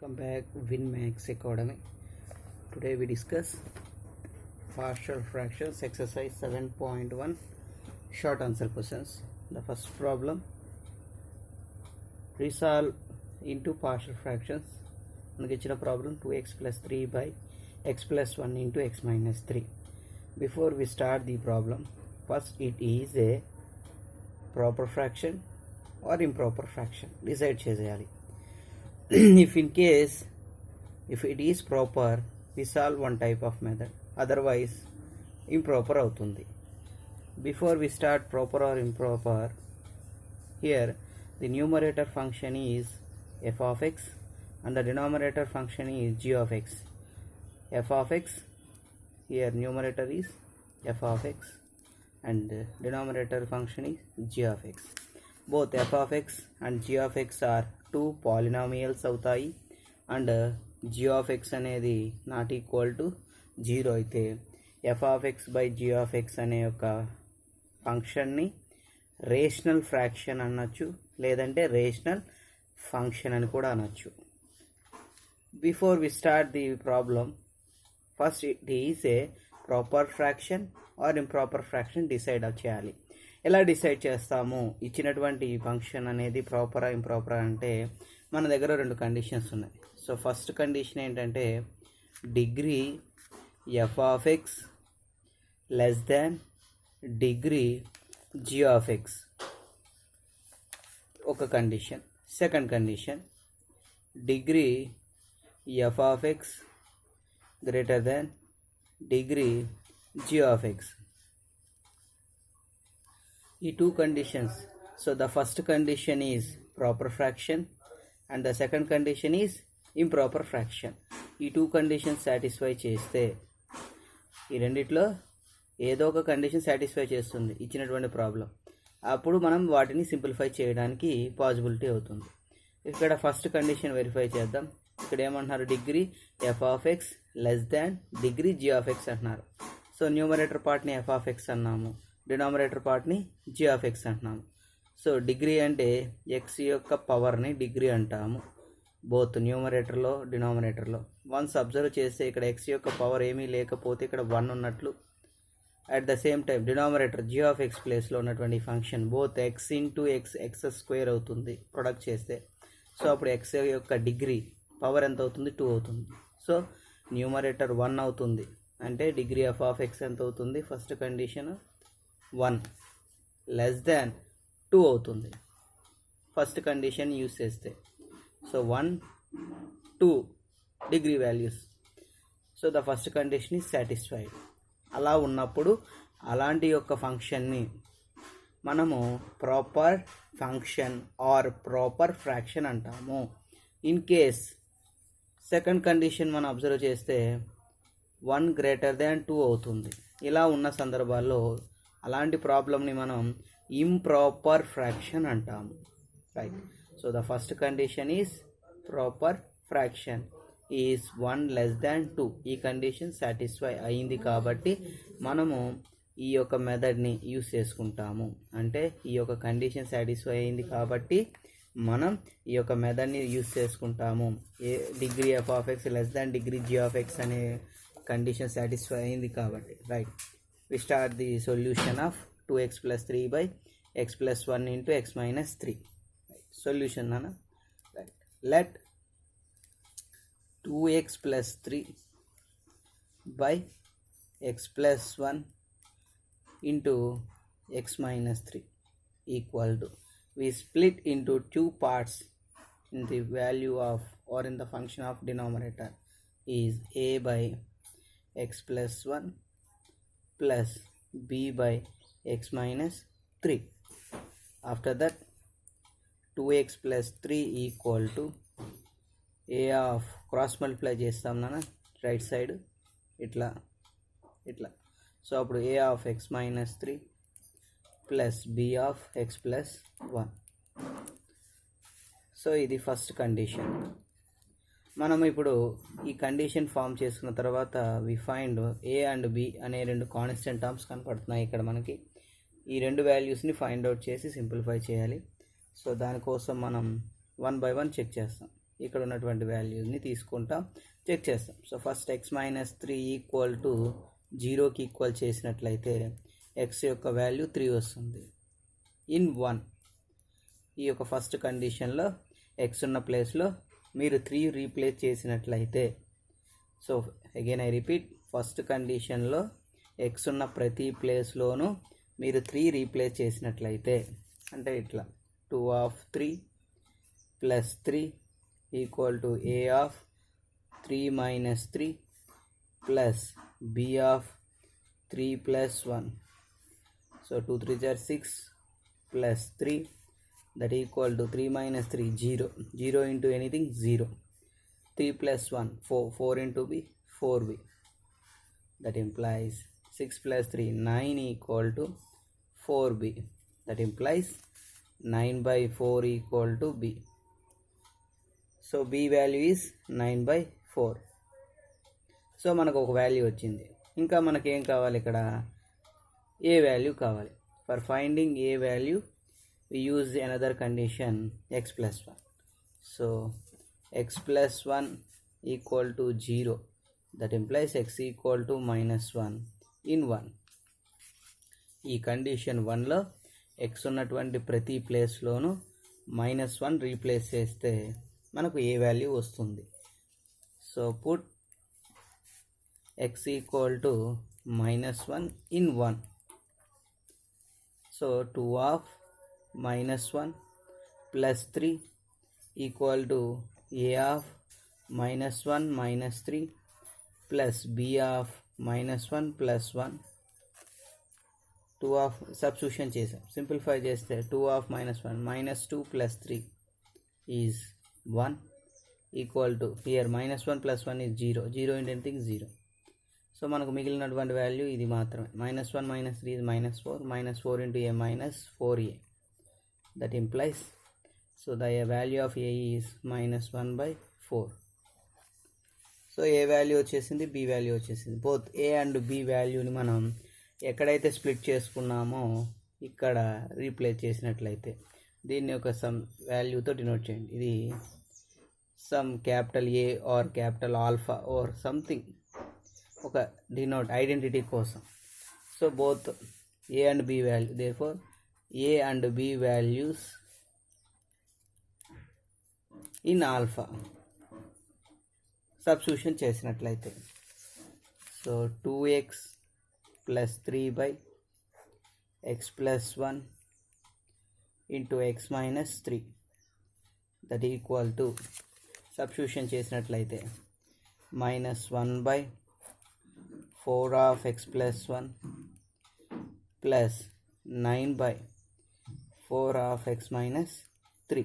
Come back WinMax Academy. Today we discuss partial fractions exercise 7.1 short answer questions. The first problem, resolve into partial fractions. మనకి ఇచ్చిన problem 2x plus 3 by x plus 1 into x minus 3. Before we start the problem, first it is a proper fraction or improper fraction. Decide చేసేయాలి. if it is proper, we solve one type of method, otherwise improper అవుతుంది. Before we start proper or improper, here the numerator function is f of x and the denominator function is g of x. F of x, here numerator is f of x and denominator function is g of x. Both f of x and g of x are two polynomials అవుతాయి and g of x అనేది not equal to 0 అయితే f of x by g of x అనే ఒక ఫంక్షన్ని rational fraction అనొచ్చు, లేదంటే rational function అని కూడా అనొచ్చు. Before we start the problem, first it is a proper fraction or improper fraction decide చేయాలి. ఎలా డిసైడ్ చేస్తాము ఇచ్చినటువంటి ఫంక్షన్ అనేది ప్రాపరా ఇంప్రాపరా అంటే మన దగ్గర రెండు కండిషన్స్ ఉన్నాయి. సో ఫస్ట్ కండిషన్ ఏంటంటే degree F of X less than degree G of X ఒక condition. Second condition degree F of X greater than degree G of X. ఈ two conditions, so the first condition is proper fraction and the second condition is improper fraction. ఈ two conditions satisfy చేస్తే ఈ రెండిట్లో ఏదో ఒక condition satisfy చేస్తుంది ఇచ్చినటువంటి problem, అప్పుడు మనం వాటిని సింప్లిఫై చేయడానికి పాసిబిలిటీ అవుతుంది. ఇక్కడ ఫస్ట్ కండిషన్ వెరిఫై చేద్దాం. ఇక్కడ ఏమంటున్నారు, degree F of X less than degree G of x అంటున్నారు. సో న్యూమరేటర్ పార్ట్ని ఎఫ్ ఆఫ్ ఎక్స్ అన్నాము, డినామినేటర్ పార్ట్ని జీ ఆఫ్ ఎక్స్ అంటున్నాము. సో డిగ్రీ అంటే ఎక్స్ యొక్క పవర్ని డిగ్రీ అంటాము, బోత్ న్యూమరేటర్లో డినామినేటర్లో. వన్స్ అబ్జర్వ్ చేస్తే ఇక్కడ ఎక్స్ యొక్క పవర్ ఏమీ లేకపోతే ఇక్కడ 1 ఉన్నట్లు. At the same time denominator g of x ప్లేస్లో ఉన్నటువంటి function both x into x x square అవుతుంది ప్రొడక్ట్ చేస్తే. సో అప్పుడు ఎక్స్ యొక్క డిగ్రీ పవర్ ఎంత అవుతుంది, 2 అవుతుంది. సో న్యూమరేటర్ 1 అవుతుంది, అంటే డిగ్రీ ఎఫ్ ఆఫ్ ఎక్స్ ఎంత అవుతుంది, ఫస్ట్ కండిషన్ 1 లెస్ దాన్ 2 అవుతుంది ఫస్ట్ కండిషన్ యూజ్ చేస్తే. So 1, 2 degree values. So the first condition is satisfied. అలా ఉన్నప్పుడు అలాంటి యొక్క ఫంక్షన్ని మనము proper function are proper fraction అంటాము. ఇన్ కేస్ సెకండ్ కండిషన్ మనం అబ్జర్వ్ చేస్తే 1 గ్రేటర్ దాన్ 2 అవుతుంది. ఇలా ఉన్న సందర్భాల్లో అలాంటి ప్రాబ్లమ్ని మనం ఇంప్రాపర్ ఫ్రాక్షన్ అంటాము. Right. So the first condition is proper fraction is 1 less than 2. ఈ కండిషన్ సాటిస్ఫై అయింది కాబట్టి మనము ఈ యొక్క మెథడ్ని యూస్ చేసుకుంటాము. అంటే ఈ యొక్క కండిషన్ సాటిస్ఫై అయింది కాబట్టి మనం ఈ యొక్క మెథడ్ని యూస్ చేసుకుంటాము. A degree F of X less than degree G of X అనే కండిషన్ సాటిస్ఫై అయింది కాబట్టి. Right. We start the solution of 2x plus 3 by x plus 1 into x minus 3. Right. Solution nana. Right. Let 2x plus 3 by x plus 1 into x minus 3 equal to, we split into two parts in the value of or in the function of denominator is a by x plus 1 plus b by x minus 3. After that 2x plus 3 equal to a of cross multiply చేస్తాం నాన్న right side ఇట్లా ఇట్లా. So అప్పుడు a of x minus 3 plus b of x plus 1. So ఇది first condition. మనం ఇప్పుడు ఈ condition form చేసుకున్న తర్వాత we find A and B అనే రెండు కాన్స్టెంట్ టర్మ్స్ కనపడుతున్నాయి ఇక్కడ మనకి. ఈ రెండు వాల్యూస్ని ఫైండ్ అవుట్ చేసి సింప్లిఫై చేయాలి. సో దానికోసం మనం 1 by 1 చెక్ చేస్తాం. ఇక్కడ ఉన్నటువంటి వాల్యూని తీసుకుంటాం, చెక్ చేస్తాం. So first x minus 3 equal to 0కి ఈక్వల్ చేసినట్లయితే x యొక్క వాల్యూ 3 వస్తుంది ఇన్ 1. ఈ యొక్క ఫస్ట్ కండిషన్లో x ఉన్న ప్లేస్లో మీరు 3 రీప్లేస్ చేసినట్లయితే, so again I repeat, first కండిషన్లో x ఉన్న ప్రతి ప్లేస్లోనూ మీరు 3 రీప్లేస్ చేసినట్లయితే, అంటే ఇట్లా 2 of 3 plus 3 equal to a of 3 minus 3 plus b of 3 plus 1. So 2 3 are 6 plus 3 that equal to 3 minus 3 0. 0 into anything 0. 3 plus 1 4. 4 into b 4b. That implies 6 plus 3 9 equal to 4b. That implies 9 by 4 equal to b. So b value is 9 by 4. So మనకు ఒక value వచ్చింది. ఇంకా మనకి ఏం కావాలి, ఇక్కడ ఏ value కావాలి. For finding A value we use another condition x plus 1. So x plus 1 equal to 0. That implies x equal to minus 1 in 1. ఈ కండిషన్ 1లో x ఉన్నటువంటి ప్రతి ప్లేస్లోనూ -1 రీప్లేస్ చేస్తే మనకు ఏ వాల్యూ వస్తుంది. So put x equal to -1 in 1. So 2 of -1 plus 3 equal to a of -1 minus 3 plus b of -1 plus 1. 2 of substitution చేసాం, simplify చేస్తే 2 of -1 -2 plus 3 is 1 equal to, here -1 plus 1 is 0. 0 into anything 0. So మనకు మిగిలినటువంటి value ఇది మాత్రమే. -1 minus 3 is -4. -4 into a minus 4a. That implies, so the value of a is -1 by 4. So A value వచ్చేసింది, B value వచ్చేసింది. Both A and B వాల్యూని మనం ఎక్కడైతే split చేసుకున్నామో ఇక్కడ రీప్లేస్ చేసినట్లయితే దీన్ని ఒక సమ్ వాల్యూతో డినోట్ చేయండి. ఇది some capital A or capital alpha or something, ఒక డినోట్ ఐడెంటిటీ కోసం. So both A and B value, therefore a and b values in alpha substitution చేసినట్లయితే, so 2x plus 3 by x plus 1 into x minus 3 that equal to, substitution చేసినట్లయితే -1 by 4 of x plus 1 plus 9 by 4 of x minus 3.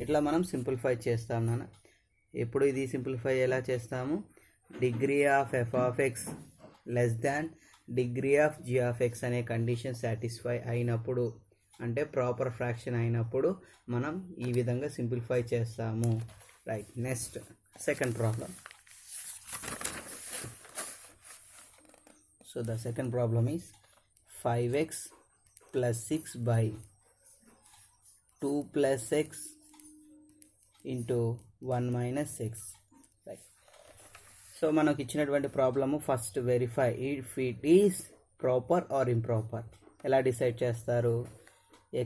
ఇట్లా మనం simplify చేస్తాం నాన్న. ఎప్పుడు ఇది simplify ఎలా చేస్తాము, degree of f of x less than degree of g of x అనే కండిషన్ సాటిస్ఫై అయినప్పుడు, అంటే ప్రాపర్ ఫ్రాక్షన్ అయినప్పుడు మనం ఈ విధంగా సింప్లిఫై చేస్తాము. Right, next second problem. So the second problem is 5x plus 6 by 2 plus x into 1 minus x. Right. So మనకు ఇచ్చినటువంటి problem first verify if it is proper or improper. ఎలా decide చేస్తారు,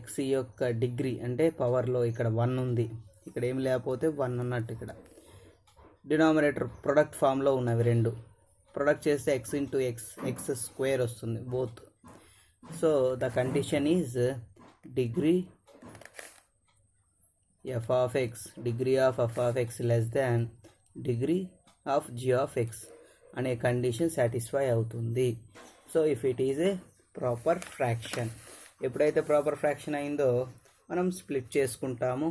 x యొక్క degree అంటే పవర్లో ఇక్కడ 1 ఉంది, ఇక్కడ ఏం లేకపోతే 1 ఉన్నట్టు. ఇక్కడ డినామినేటర్ ప్రొడక్ట్ ఫామ్లో ఉన్నవి రెండు, ప్రొడక్ట్ చేస్తే x ఇంటూ ఎక్స్ స్క్వేర్ వస్తుంది both. So the condition is degree f of x, degree of f of x less than degree of g of x అనే కండిషన్ సాటిస్ఫై అవుతుంది. So if it is a proper fraction, ఎప్పుడైతే proper fraction అయిందో మనం split చేసుకుంటాము.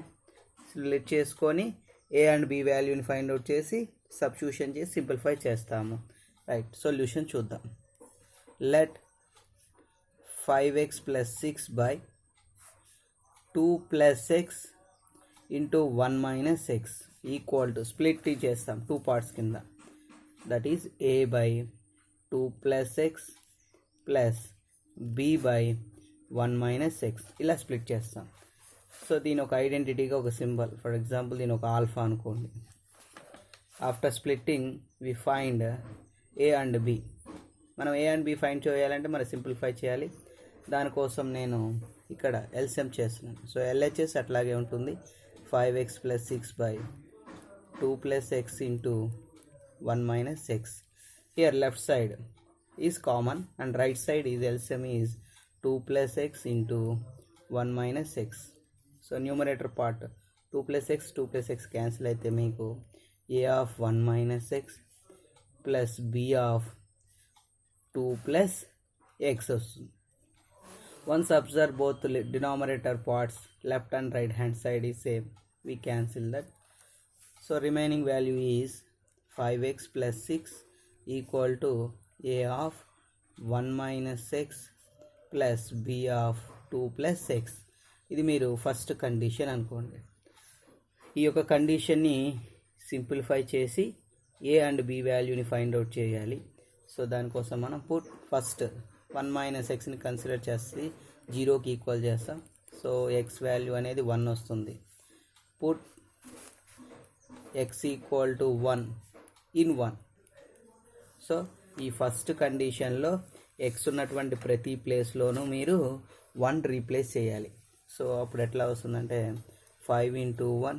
Split చేసుకొని ఏ and B వాల్యూని find out చేసి substitution చేసి సింప్లిఫై చేస్తాము. రైట్, సొల్యూషన్ చూద్దాం. Let 5x plus 6 by 2 plus x into 1 minus x equal to, split చేస్తాం 2 parts కింద, that is a by 2 plus x plus b by 1 minus x. ఇలా split చేస్తాం. So దీని ఒక ఐడెంటిటీగా ఒక సింబల్, ఫర్ ఎగ్జాంపుల్ దీని ఒక ఆల్ఫా అనుకోండి. After splitting we find A and B. మనం ఏ అండ్ బి ఫైండ్ చేయాలంటే మనం సింప్లిఫై చేయాలి. దానికోసం నేను ఇక్కడ ఎల్సిఎం చేస్తున్నాను. సో ఎల్హెచ్ఎస్ అట్లాగే ఉంటుంది, 5x + 6/2 + x into 1 - x. Here left side is common and right side is LCM is 2 + x into 1 - x. So numerator part 2 + x 2 + x cancel అయితే మీకు a of 1 - x plus b of 2 + x వస్తుంది. Once observe both denominator parts left and right hand side is same, we cancel that. So remaining value is 5x + 6 equal to a of 1 - x plus b of 2 + x. ఇది మీరు first condition అనుకోండి. ఈ యొక్క కండిషన్ని simplify చేసి ఏ and B వాల్యూని find out చేయాలి. So దానికోసం మనం ఫస్ట్ 1 - xని కన్సిడర్ చేసి 0కి ఈక్వల్ చేస్తాం. సో x వాల్యూ అనేది 1 వస్తుంది. Put x equal to 1 in 1. So ఈ ఫస్ట్ కండిషన్లో x ఉన్నటువంటి ప్రతి ప్లేస్లోనూ మీరు 1 రీప్లేస్ చేయాలి. సో అప్పుడు ఎట్లా వస్తుందంటే 5 into 1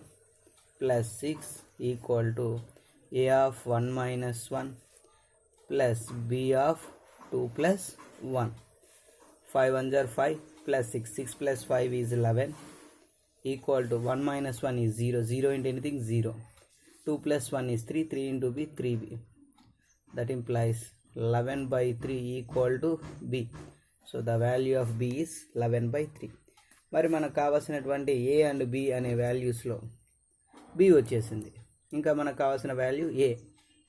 plus 6 equal to a of 1 minus 1 plus b of 2 plus 1. 5 1s are 5 plus 6. 6 plus 5 is 11 equal to 1 minus 1 is 0. 0 into anything 0. 2 plus 1 is 3. 3 into b 3b. That implies 11/3 equal to b. So the value of b is 11/3. మరి మనకు కావాల్సినటువంటి A and B అనే వాల్యూస్లో B వచ్చేసింది. ఇంకా మనకు కావాల్సిన value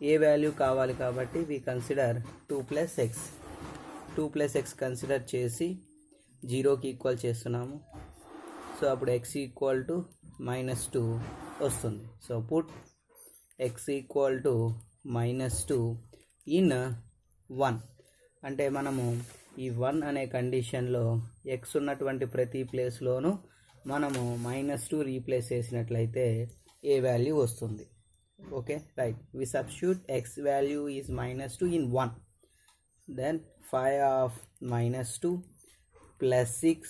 ఏ value కావాలి కాబట్టి we consider 2 + x. 2 + x consider చేసి 0కి ఈక్వల్ చేస్తున్నాము. సో అప్పుడు x ఈక్వల్ టు -2 వస్తుంది. So put x equal to -2 in 1. అంటే మనము ఈ 1 అనే కండిషన్లో x ఉన్నటువంటి ప్రతి ప్లేస్లోనూ మనము -2 రీప్లేస్ చేసినట్లయితే ఏ వాల్యూ వస్తుంది. Okay right. We substitute x value is -2 in 1. Then 5 of -2 plus 6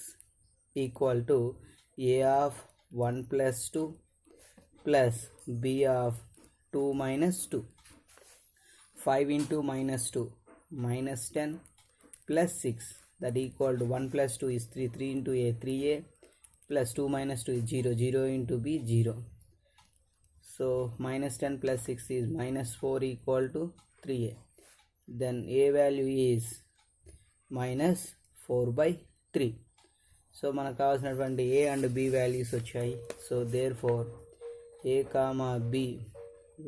equal to a of 1 plus 2 plus b of 2 minus 2. 5 into -2 -10 plus 6, that equal to 1 plus 2 is 3. 3 into a 3a plus 2 minus 2 is 0. 0 into b 0. So -10 plus 6 is -4 equal to 3a. Then a value is -4/3. So మనకు కావాల్సినటువంటి A and B values వచ్చాయి. So therefore A comma B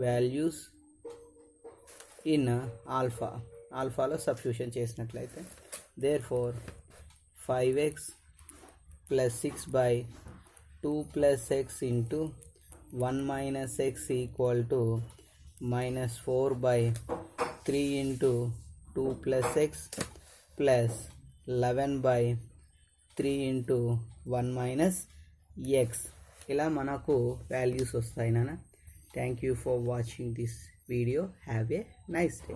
values in ఆల్ఫాలో substitution చేసినట్లయితే therefore 5x + 6/2 + x into 1 - x equal to -4/3 into 2 + x plus 11/3 into 1 - x. ఇలా మనకు values వస్తాయి నాన్న. Thank you for watching this video. Have a nice day.